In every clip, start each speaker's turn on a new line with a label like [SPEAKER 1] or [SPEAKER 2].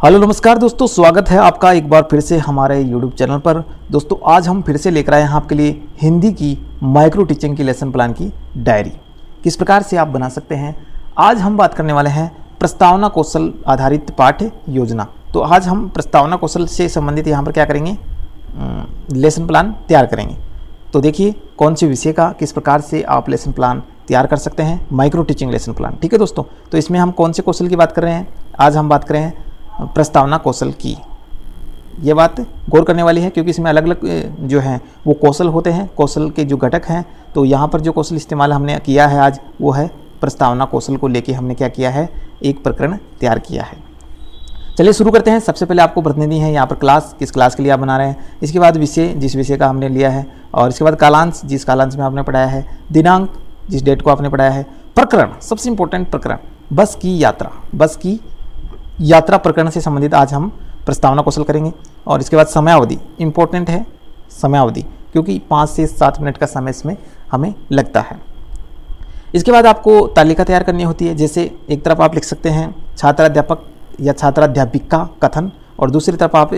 [SPEAKER 1] Hello नमस्कार दोस्तों, स्वागत है आपका एक बार फिर से हमारे YouTube चैनल पर। दोस्तों आज हम फिर से लेकर आए हैं आपके लिए हिंदी की माइक्रो टीचिंग की लेसन प्लान की डायरी, किस प्रकार से आप बना सकते हैं। आज हम बात करने वाले हैं प्रस्तावना कौशल आधारित पाठ्य योजना। तो आज हम प्रस्तावना कौशल से संबंधित यहाँ पर क्या करेंगे, लेसन प्लान तैयार करेंगे। तो देखिए कौन से विषय का किस प्रकार से आप लेसन प्लान तैयार कर सकते हैं, माइक्रो टीचिंग लेसन प्लान। ठीक है दोस्तों, तो इसमें हम कौन से कौशल की बात कर रहे हैं, आज हम बात कर रहे हैं प्रस्तावना कौशल की। ये बात गौर करने वाली है क्योंकि इसमें अलग अलग जो हैं वो कौशल होते हैं, कौशल के जो घटक हैं। तो यहाँ पर जो कौशल इस्तेमाल हमने किया है आज वो है प्रस्तावना कौशल को लेके हमने क्या किया है, एक प्रकरण तैयार किया है। चलिए शुरू करते हैं। सबसे पहले आपको प्रतिनिधि है यहाँ पर क्लास, किस क्लास के लिए आप बना रहे हैं, इसके बाद विषय, जिस विषय का हमने लिया है, और इसके बाद कालांश, जिस कालांश में आपने पढ़ाया है, दिनांक, जिस डेट को आपने पढ़ाया है, प्रकरण, सबसे इंपॉर्टेंट प्रकरण बस की यात्रा, बस की यात्रा प्रकरण से संबंधित आज हम प्रस्तावना कौशल करेंगे। और इसके बाद समयावधि, इंपॉर्टेंट है समयावधि, क्योंकि 5 से 7 मिनट का समय इसमें हमें लगता है। इसके बाद आपको तालिका तैयार करनी होती है। जैसे एक तरफ आप लिख सकते हैं छात्राध्यापक या छात्राध्यापिका कथन, और दूसरी तरफ आप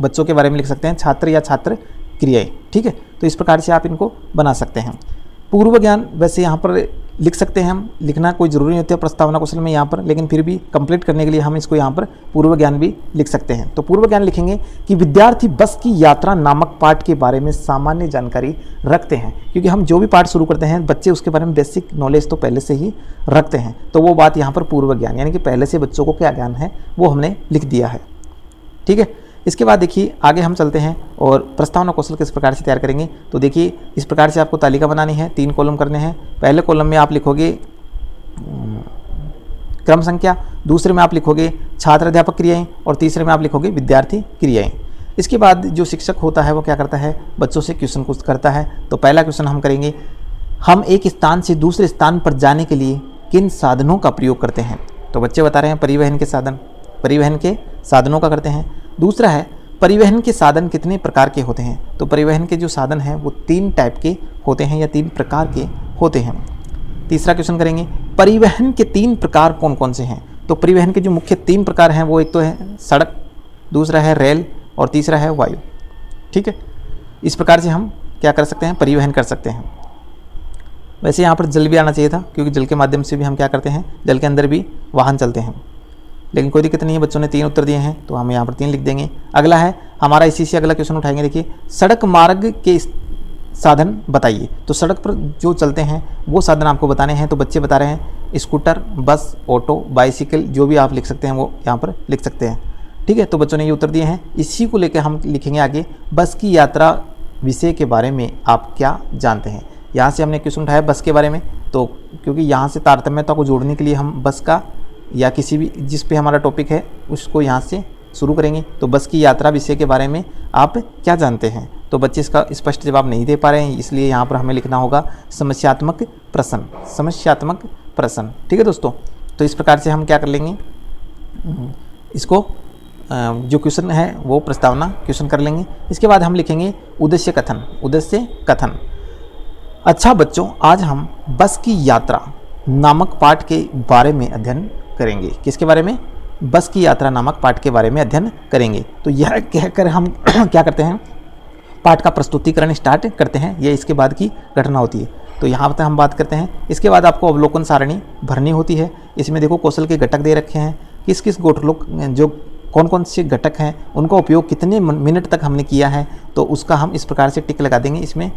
[SPEAKER 1] बच्चों के बारे में लिख सकते हैं छात्र या छात्र क्रियाएं। ठीक है, तो इस प्रकार से आप इनको बना सकते हैं। पूर्व ज्ञान वैसे यहाँ पर लिख सकते हैं हम, लिखना कोई ज़रूरी नहीं होता है प्रस्तावना कौशल में यहाँ पर, लेकिन फिर भी कंप्लीट करने के लिए हम इसको यहाँ पर पूर्व ज्ञान भी लिख सकते हैं। तो पूर्व ज्ञान लिखेंगे कि विद्यार्थी बस की यात्रा नामक पाठ के बारे में सामान्य जानकारी रखते हैं, क्योंकि हम जो भी पाठ शुरू करते हैं बच्चे उसके बारे में बेसिक नॉलेज तो पहले से ही रखते हैं। तो वो बात यहाँ पर पूर्व ज्ञान, यानी कि पहले से बच्चों को क्या ज्ञान है वो हमने लिख दिया है। ठीक है, इसके बाद देखिए आगे हम चलते हैं और प्रस्तावना कौशल किस प्रकार से तैयार करेंगे। तो देखिए इस प्रकार से आपको तालिका बनानी है, 3 कॉलम करने हैं। पहले कॉलम में आप लिखोगे क्रम संख्या, दूसरे में आप लिखोगे छात्र अध्यापक क्रियाएं, और तीसरे में आप लिखोगे विद्यार्थी क्रियाएं। इसके बाद जो शिक्षक होता है वो क्या करता है, बच्चों से क्वेश्चन कुछ करता है। तो पहला क्वेश्चन हम करेंगे, हम एक स्थान से दूसरे स्थान पर जाने के लिए किन साधनों का प्रयोग करते हैं। तो बच्चे बता रहे हैं परिवहन के साधन, परिवहन के साधनों का करते हैं। दूसरा है परिवहन के साधन कितने प्रकार के होते हैं। तो परिवहन के जो साधन हैं वो 3 टाइप के होते हैं या 3 प्रकार के होते हैं। तीसरा क्वेश्चन करेंगे परिवहन के 3 प्रकार कौन कौन से हैं। तो परिवहन के जो मुख्य 3 प्रकार हैं वो एक तो है सड़क, दूसरा है रेल, और तीसरा है वायु। ठीक है, इस प्रकार से हम क्या कर सकते हैं, परिवहन कर सकते हैं। वैसे यहाँ पर जल भी आना चाहिए था, क्योंकि जल के माध्यम से भी हम क्या करते हैं, जल के अंदर भी वाहन चलते हैं, लेकिन कोई दिक्कत नहीं है। बच्चों ने 3 उत्तर दिए हैं तो हम यहाँ पर 3 लिख देंगे। अगला है हमारा, इसी से अगला क्वेश्चन उठाएंगे। देखिए सड़क मार्ग के साधन बताइए। तो सड़क पर जो चलते हैं वो साधन आपको बताने हैं। तो बच्चे बता रहे हैं स्कूटर, बस, ऑटो, बाइसिकल, जो भी आप लिख सकते हैं वो यहाँ पर लिख सकते हैं। ठीक है, तो बच्चों ने ये उत्तर दिए हैं। इसी को लेकर हम लिखेंगे आगे, बस की यात्रा विषय के बारे में आप क्या जानते हैं। यहाँ से हमने क्वेश्चन उठाया बस के बारे में, तो क्योंकि यहाँ से तारतम्यता को जोड़ने के लिए हम बस का या किसी भी जिस पे हमारा टॉपिक है उसको यहाँ से शुरू करेंगे। तो बस की यात्रा विषय के बारे में आप क्या जानते हैं। तो बच्चे इसका स्पष्ट जवाब नहीं दे पा रहे हैं, इसलिए यहाँ पर हमें लिखना होगा समस्यात्मक प्रश्न, समस्यात्मक प्रश्न। ठीक है दोस्तों, तो इस प्रकार से हम क्या कर लेंगे, इसको जो क्वेश्चन है वो प्रस्तावना क्वेश्चन कर लेंगे। इसके बाद हम लिखेंगे उद्देश्य कथन, उद्देश्य कथन। अच्छा बच्चों, आज हम बस की यात्रा नामक पाठ के बारे में अध्ययन करेंगे। किसके बारे में, बस की यात्रा नामक पाठ के बारे में अध्ययन करेंगे। तो यह कहकर हम क्या करते हैं, पाठ का प्रस्तुतिकरण स्टार्ट करते हैं। यह इसके बाद की घटना होती है। तो यहाँ पर हम बात करते हैं। इसके बाद आपको अवलोकन सारणी भरनी होती है। इसमें देखो कौशल के घटक दे रखे हैं, किस किस जो कौन कौन से घटक हैं उनका उपयोग कितने मिनट तक हमने किया है। तो उसका हम इस प्रकार से टिक लगा देंगे, इसमें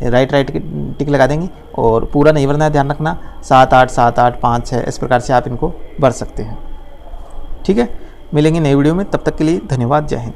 [SPEAKER 1] राइट के टिक लगा देंगे, और पूरा नहीं भरना है, ध्यान रखना। 7, 8, 7, 8, 5, 6 इस प्रकार से आप इनको भर सकते हैं। ठीक है, मिलेंगे नई वीडियो में, तब तक के लिए धन्यवाद, जय हिंद।